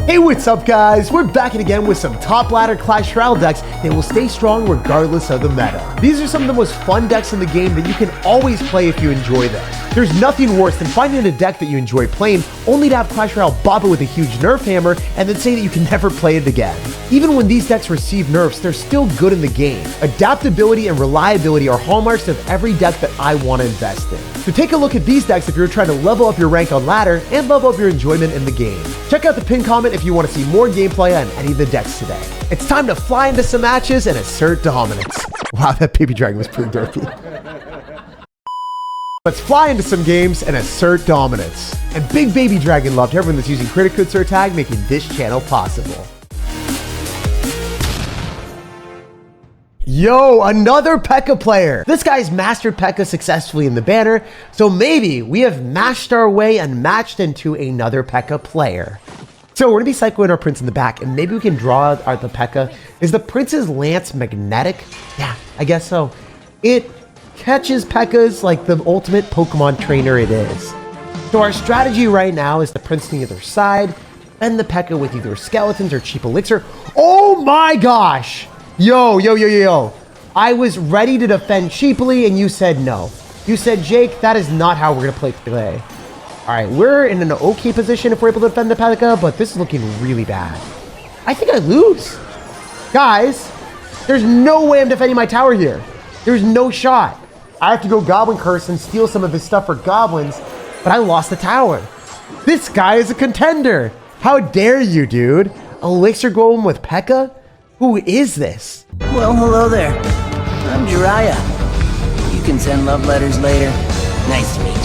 Hey, what's up guys? We're back again with some top ladder Clash Royale decks that will stay strong regardless of the meta. These are some of the most fun decks in the game that you can always play if you enjoy them. There's nothing worse than finding a deck that you enjoy playing only to have Clash Royale bop it with a huge nerf hammer and then say that you can never play it again. Even when these decks receive nerfs, they're still good in the game. Adaptability and reliability are hallmarks of every deck that I want to invest in. So take a look at these decks if you're trying to level up your rank on ladder and level up your enjoyment in the game. Check out the pinned comment if you want to see more gameplay on any of the decks today. It's time to fly into some matches and assert dominance. Wow, that baby dragon was pretty dirty. Let's fly into some games and assert dominance. And big baby dragon love to everyone that's using credit code SIRTAG, making this channel possible. Yo, another P.E.K.K.A player. This guy's mastered P.E.K.K.A successfully in the banner, so maybe we have mashed our way and matched into another P.E.K.K.A player. So we're gonna be cycling our prince in the back, and maybe we can draw out the P.E.K.K.A. Is the prince's lance magnetic? Yeah, I guess so. It catches P.E.K.K.As like the ultimate Pokemon trainer it is. So our strategy right now is the prince on either side, and the P.E.K.K.A with either skeletons or cheap elixir. Oh my gosh! Yo. I was ready to defend cheaply and you said no. You said, Jake, that is not how we're going to play today. All right, we're in an okay position if we're able to defend the P.E.K.K.A, but this is looking really bad. I think I lose. Guys, there's no way I'm defending my tower here. There's no shot. I have to go Goblin Curse and steal some of this stuff for goblins, but I lost the tower. This guy is a contender. How dare you, dude? Elixir Golem with P.E.K.K.A? Who is this? Well, hello there. I'm Jiraiya. You can send love letters later. Nice to meet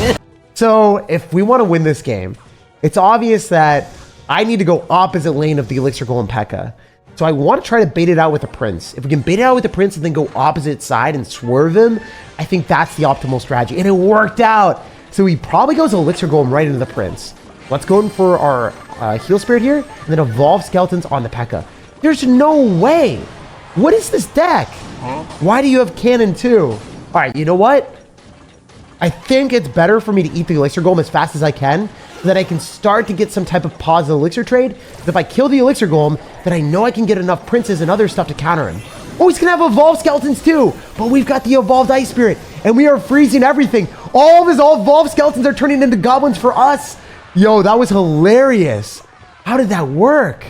you. So, if we want to win this game, it's obvious that I need to go opposite lane of the Elixir Golem P.E.K.K.A. So I want to try to bait it out with the Prince. If we can bait it out with the Prince and then go opposite side and swerve him, I think that's the optimal strategy. And it worked out. So he probably goes Elixir Golem right into the Prince. Let's go in for our Heal Spirit here, and then evolve Skeletons on the P.E.K.K.A. There's no way. What is this deck? Why do you have Cannon too? All right, you know what? I think it's better for me to eat the Elixir Golem as fast as I can, so that I can start to get some type of positive Elixir trade. Because if I kill the Elixir Golem, then I know I can get enough Princes and other stuff to counter him. Oh, he's gonna have Evolved Skeletons too, but we've got the Evolved Ice Spirit, and we are freezing everything. All of his Evolved Skeletons are turning into Goblins for us. Yo, that was hilarious. How did that work?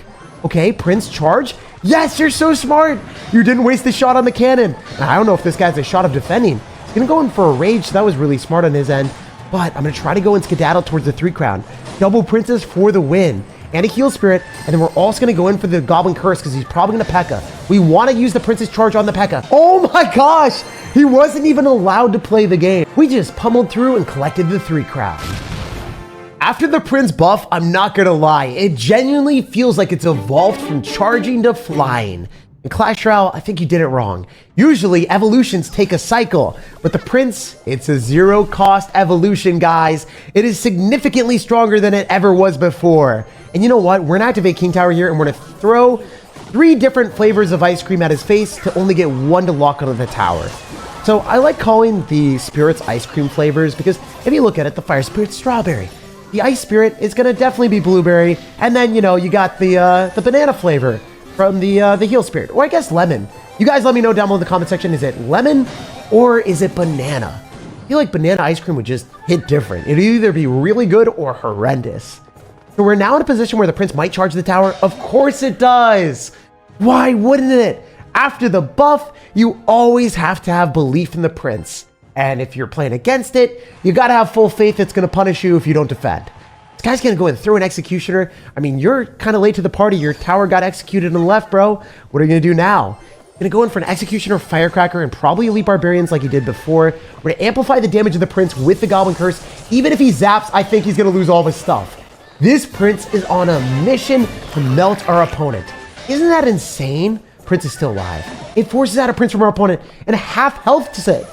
Okay, Prince charge. Yes, you're so smart. You didn't waste the shot on the cannon. I don't know if this guy's a shot of defending. He's gonna go in for a rage. So that was really smart on his end. But I'm gonna try to go and skedaddle towards the 3 crown. Double Princess for the win. And a Heal Spirit. And then we're also gonna go in for the Goblin Curse because he's probably gonna P.E.K.K.A. We want to use the Princess charge on the P.E.K.K.A. Oh my gosh! He wasn't even allowed to play the game. We just pummeled through and collected the 3 crown. After the Prince buff, I'm not gonna lie, it genuinely feels like it's evolved from charging to flying. In Clash Royale, I think you did it wrong. Usually, evolutions take a cycle, but the Prince, it's a zero-cost evolution, guys. It is significantly stronger than it ever was before. And you know what? We're gonna activate King Tower here, and we're gonna throw 3 different flavors of ice cream at his face to only get 1 to lock onto the tower. So I like calling the spirits ice cream flavors because if you look at it, the Fire Spirit's strawberry. The Ice Spirit is going to definitely be blueberry. And then, you know, you got the banana flavor from the Heal Spirit. Or I guess lemon. You guys let me know down below in the comment section. Is it lemon or is it banana? I feel like banana ice cream would just hit different. It'd either be really good or horrendous. So we're now in a position where the Prince might charge the tower. Of course it does. Why wouldn't it? After the buff, you always have to have belief in the Prince. And if you're playing against it, you gotta have full faith it's gonna punish you if you don't defend. This guy's gonna go and throw an Executioner. I mean, you're kind of late to the party. Your tower got executed on the left, bro. What are you gonna do now? You're gonna go in for an Executioner, Firecracker, and probably Elite Barbarians like he did before. We're gonna amplify the damage of the Prince with the Goblin Curse. Even if he zaps, I think he's gonna lose all of his stuff. This Prince is on a mission to melt our opponent. Isn't that insane? Prince is still alive. It forces out a Prince from our opponent and a half health to save.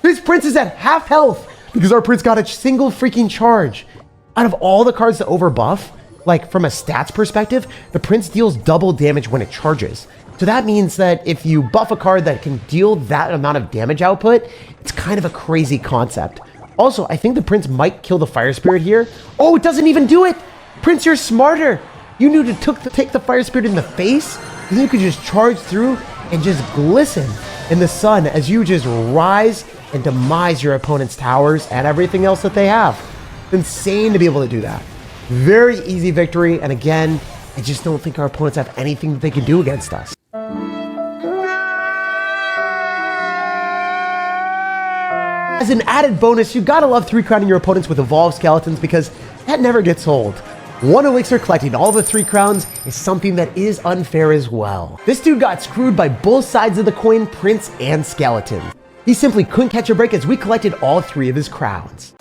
This Prince is at half health because our Prince got a single freaking charge. Out of all the cards to overbuff, like from a stats perspective, the Prince deals double damage when it charges. So that means that if you buff a card that can deal that amount of damage output, it's kind of a crazy concept. Also, I think the Prince might kill the Fire Spirit here. Oh, it doesn't even do it. Prince, you're smarter. You knew to take the fire spirit in the face, and then you could just charge through and just glisten in the sun as you just rise and demise your opponent's towers and everything else that they have. It's insane to be able to do that. Very easy victory, and again, I just don't think our opponents have anything that they can do against us. As an added bonus, you gotta love 3-crowning your opponents with evolved skeletons because that never gets old. 1 elixir collecting all the 3 crowns is something that is unfair as well. This dude got screwed by both sides of the coin, Prince and Skeleton. He simply couldn't catch a break as we collected all 3 of his crowns.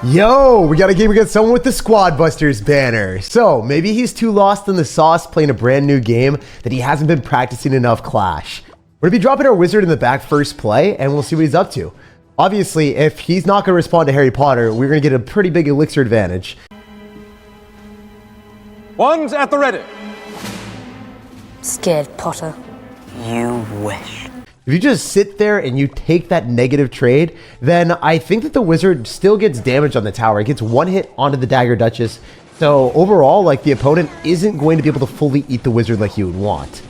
Yo, we got a game against someone with the Squad Busters banner. So maybe he's too lost in the sauce playing a brand new game that he hasn't been practicing enough Clash. We're gonna be dropping our wizard in the back first play and we'll see what he's up to. Obviously, if he's not gonna respond to Harry Potter, we're gonna get a pretty big elixir advantage. One's at the ready. Scared, Potter. You wish. If you just sit there and you take that negative trade, then I think that the wizard still gets damage on the tower. It gets 1 hit onto the Dagger Duchess. So overall, like, the opponent isn't going to be able to fully eat the wizard like you would want.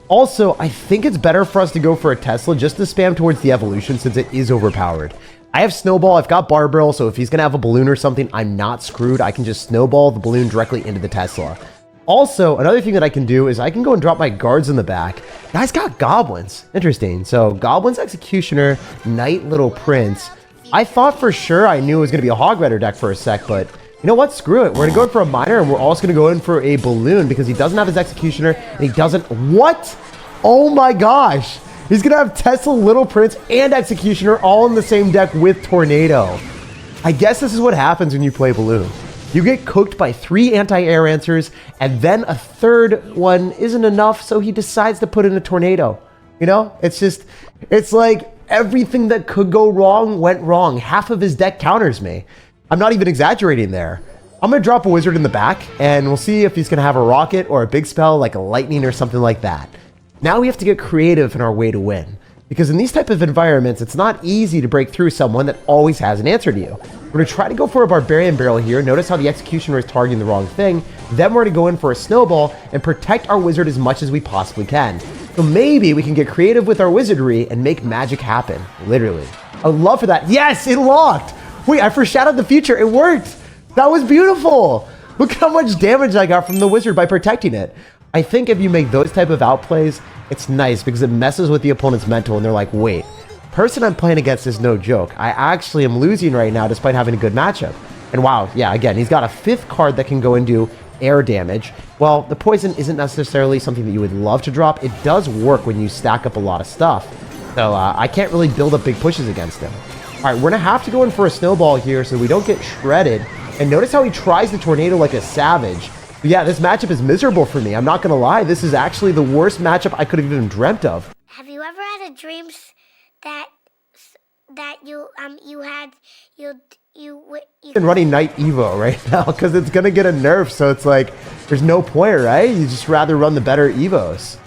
Also, I think it's better for us to go for a Tesla just to spam towards the evolution since it is overpowered. I have Snowball, I've got Bar Barrel, so if he's gonna have a balloon or something, I'm not screwed. I can just snowball the balloon directly into the Tesla. Also, another thing that I can do is I can go and drop my guards in the back. Guy's got goblins. Interesting. So goblins, executioner, knight, little prince. I thought for sure I knew it was going to be a hog rider deck for a sec, but you know what? Screw it. We're going to go in for a miner, and we're also going to go in for a balloon because he doesn't have his executioner, and he doesn't... What? Oh my gosh. He's going to have Tesla, little prince, and executioner all in the same deck with tornado. I guess this is what happens when you play balloon. You get cooked by 3 anti-air answers, and then a third one isn't enough, so he decides to put in a tornado. You know, it's like everything that could go wrong went wrong. Half of his deck counters me. I'm not even exaggerating there. I'm going to drop a wizard in the back, and we'll see if he's going to have a rocket or a big spell like a lightning or something like that. Now we have to get creative in our way to win. Because in these type of environments, it's not easy to break through someone that always has an answer to you. We're going to try to go for a Barbarian Barrel here. Notice how the Executioner is targeting the wrong thing. Then we're going to go in for a Snowball and protect our Wizard as much as we possibly can. So maybe we can get creative with our Wizardry and make magic happen. Literally. I would love for that. Yes, it locked! Wait, I foreshadowed the future. It worked! That was beautiful! Look how much damage I got from the Wizard by protecting it. I think if you make those type of outplays, it's nice because it messes with the opponent's mental and they're like, wait, person I'm playing against is no joke. I actually am losing right now despite having a good matchup. And wow, yeah, again, he's got a 5th card that can go and do air damage. Well, the poison isn't necessarily something that you would love to drop. It does work when you stack up a lot of stuff. So I can't really build up big pushes against him. All right, we're going to have to go in for a Snowball here so we don't get shredded. And notice how he tries the tornado like a savage. But yeah, this matchup is miserable for me. I'm not going to lie. This is actually the worst matchup I could have even dreamt of. Have you ever had a dream that I've been running Knight Evo right now because it's going to get a nerf. So it's like, there's no point, right? You just rather run the better Evos.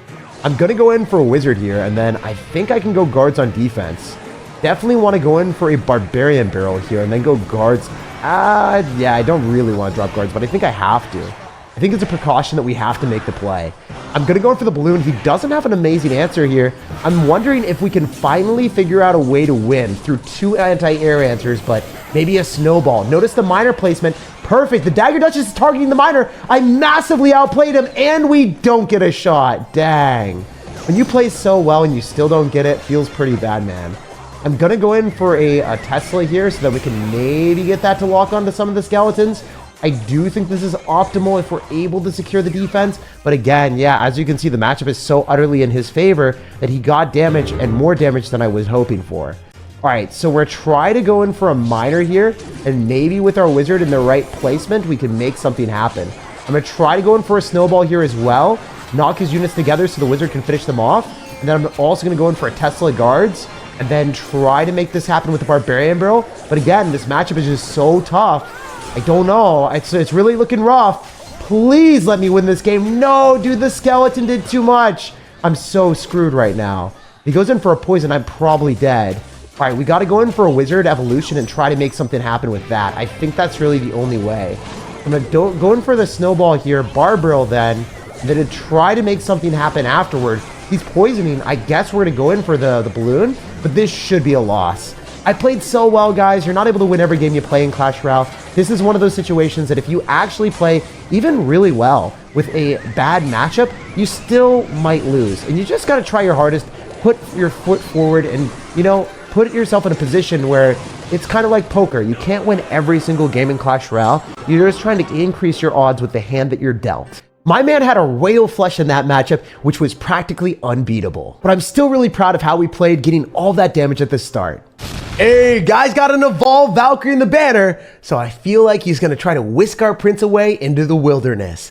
I'm going to go in for a Wizard here. And then I think I can go guards on defense. Definitely want to go in for a Barbarian Barrel here and then go guards. Yeah, I don't really want to drop guards, but I think I have to. I think it's a precaution that we have to make the play. I'm going to go in for the balloon. He doesn't have an amazing answer here. I'm wondering if we can finally figure out a way to win through 2 anti-air answers, but maybe a Snowball. Notice the miner placement. Perfect. The Dagger Duchess is targeting the miner. I massively outplayed him, and we don't get a shot. Dang. When you play so well and you still don't get it, feels pretty bad, man. I'm going to go in for a Tesla here so that we can maybe get that to lock onto some of the skeletons. I do think this is optimal if we're able to secure the defense. But again, yeah, as you can see, the matchup is so utterly in his favor that he got damage and more damage than I was hoping for. All right, so we're trying to go in for a miner here. And maybe with our wizard in the right placement, we can make something happen. I'm going to try to go in for a Snowball here as well. Knock his units together so the wizard can finish them off. And then I'm also going to go in for a Tesla guards. And then try to make this happen with the Barbarian Barrel. But again, this matchup is just so tough. I don't know. It's really looking rough. Please let me win this game. No, dude, the skeleton did too much. I'm so screwed right now. If he goes in for a poison, I'm probably dead. All All right, we got to go in for a wizard evolution and try to make something happen with that. I think that's really the only way. I'm going to go in for the snowball here, Barbarrel then to try to make something happen afterward. He's poisoning. I guess we're going to go in for the balloon, but this should be a loss. I played so well, guys. You're not able to win every game you play in Clash Royale. This is one of those situations that if you actually play even really well with a bad matchup, you still might lose. And you just got to try your hardest, put your foot forward, and, you know, put yourself in a position where it's kind of like poker. You can't win every single game in Clash Royale. You're just trying to increase your odds with the hand that you're dealt. My man had a whale flush in that matchup, which was practically unbeatable. But I'm still really proud of how we played, getting all that damage at the start. Hey, guys got an evolved Valkyrie in the banner, so I feel like he's going to try to whisk our prince away into the wilderness.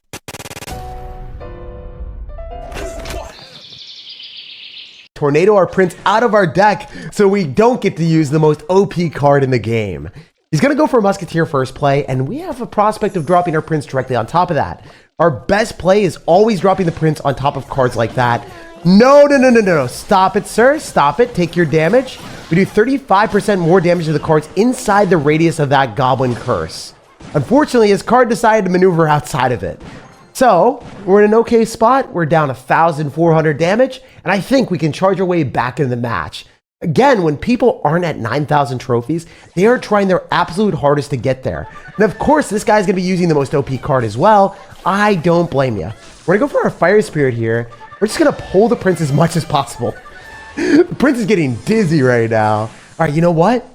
Tornado our prince out of our deck so we don't get to use the most OP card in the game. He's going to go for a Musketeer first play, and we have a prospect of dropping our prince directly on top of that. Our best play is always dropping the prince on top of cards like that. No. Stop it, sir. Stop it. Take your damage. We do 35% more damage to the cards inside the radius of that Goblin Curse. Unfortunately, his card decided to maneuver outside of it. So, we're in an okay spot. We're down 1,400 damage, and I think we can charge our way back into the match. Again, when people aren't at 9,000 trophies, they are trying their absolute hardest to get there. And of course, this guy's going to be using the most OP card as well. I don't blame you. We're going to go for our Fire Spirit here. We're just going to pull the prince as much as possible. The prince is getting dizzy right now. All right, you know what?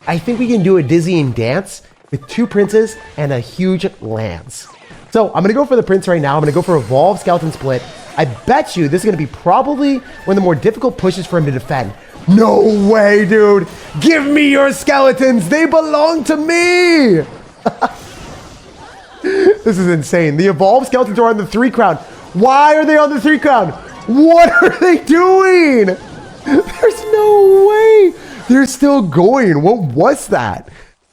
I think we can do a dizzying dance with 2 princes and a huge lance. So I'm going to go for the prince right now. I'm going to go for Evolve Skeleton Split. I bet you this is going to be probably one of the more difficult pushes for him to defend. No way, dude. Give me your skeletons. They belong to me. This is insane. The Evolved Skeletons are on the 3 crown. Why are they on the 3 crown? What are they doing? There's no way. They're still going. What was that?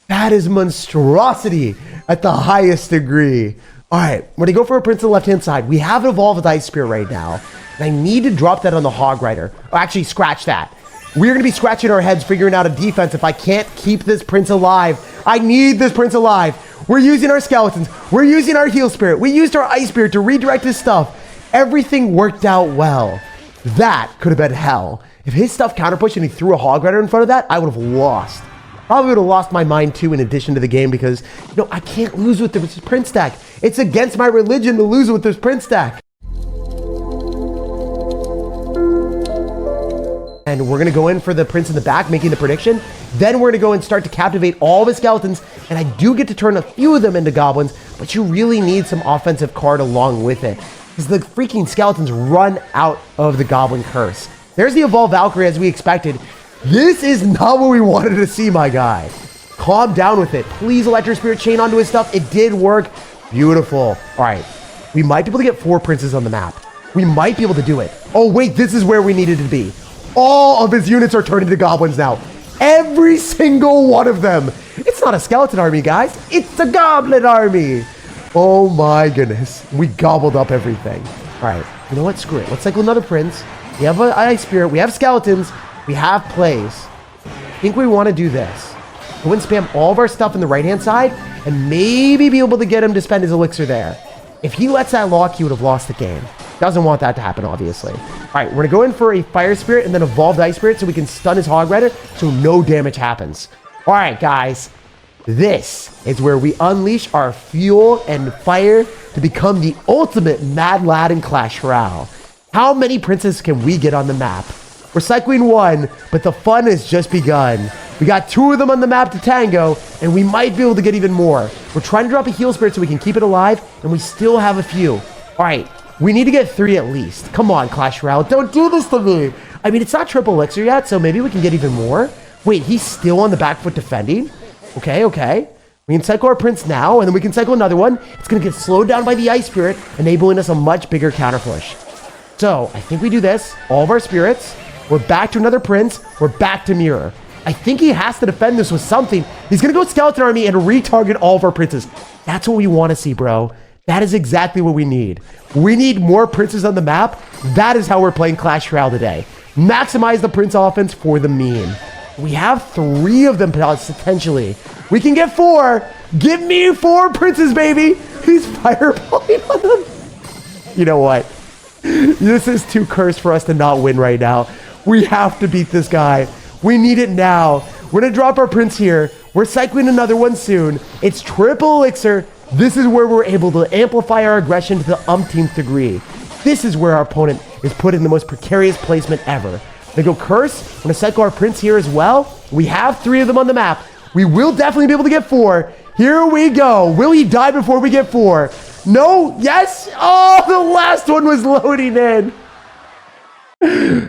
That is monstrosity at the highest degree. All right, we're going to go for a prince on the left-hand side. We have an Evolved Ice Spear right now. And I need to drop that on the Hog Rider. Oh, actually, scratch that. We're going to be scratching our heads figuring out a defense if I can't keep this prince alive. I need this prince alive. We're using our skeletons. We're using our Heal Spirit. We used our Ice Spirit to redirect his stuff. Everything worked out well. That could have been hell. If his stuff counterpushed and he threw a Hog Rider in front of that, I would have lost. Probably would have lost my mind too in addition to the game because, you know, I can't lose with this prince stack. It's against my religion to lose with this prince stack. And we're going to go in for the prince in the back, making the prediction. Then we're going to go and start to captivate all the skeletons. And I do get to turn a few of them into goblins, but you really need some offensive card along with it, because the freaking skeletons run out of the Goblin Curse. There's the Evolved Valkyrie as we expected. This is not what we wanted to see, my guy. Calm down with it. Please Electro Spirit chain onto his stuff. It did work. Beautiful. All right. We might be able to get 4 princes on the map. We might be able to do it. Oh, wait. This is where we needed to be. All of his units are turned into goblins now. Every single one of them. It's not a skeleton army, guys. It's a goblin army. Oh, my goodness. We gobbled up everything. All right. You know what? Screw it. Let's cycle another prince. We have an Ice Spirit. We have skeletons. We have plays. I think we want to do this. Go and spam all of our stuff in the right-hand side and maybe be able to get him to spend his elixir there. If he lets that lock, he would have lost the game. Doesn't want that to happen, obviously. All right, we're going to go in for a Fire Spirit and then Evolved Ice Spirit so we can stun his Hog Rider so no damage happens. All right, guys. This is where we unleash our fuel and fire to become the ultimate mad lad in Clash Royale. How many princes can we get on the map? We're cycling 1, but the fun has just begun. We got 2 of them on the map to tango, and we might be able to get even more. We're trying to drop a Heal Spirit so we can keep it alive, and we still have a few. All right, we need to get 3 at least. Come on, Clash Royale, don't do this to me. I mean, it's not triple elixir yet, so maybe we can get even more. Wait, he's still on the back foot defending? Okay. We can cycle our prince now, and then we can cycle another one. It's going to get slowed down by the Ice Spirit, enabling us a much bigger counter push. So, I think we do this. All of our spirits. We're back to another prince. We're back to mirror. I think he has to defend this with something. He's going to go skeleton army and retarget all of our princes. That's what we want to see, bro. That is exactly what we need. We need more princes on the map. That is how we're playing Clash Royale today. Maximize the prince offense for the meme. We have 3 of them potentially. We can get 4. Give me 4 princes, baby. He's fireballing on them. You know what? This is too cursed for us to not win right now. We have to beat this guy. We need it now. We're going to drop our prince here. We're cycling another one soon. It's triple elixir. This is where we're able to amplify our aggression to the umpteenth degree. This is where our opponent is put in the most precarious placement ever. They go curse. We're going to cycle our prince here as well. We have 3 of them on the map. We will definitely be able to get 4. Here we go. Will he die before we get 4? No. Yes. Oh, the last one was loading in.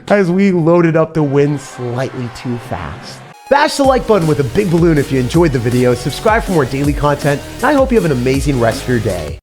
As we loaded up the win slightly too fast. Bash the like button with a big balloon if you enjoyed the video. Subscribe for more daily content. And I hope you have an amazing rest of your day.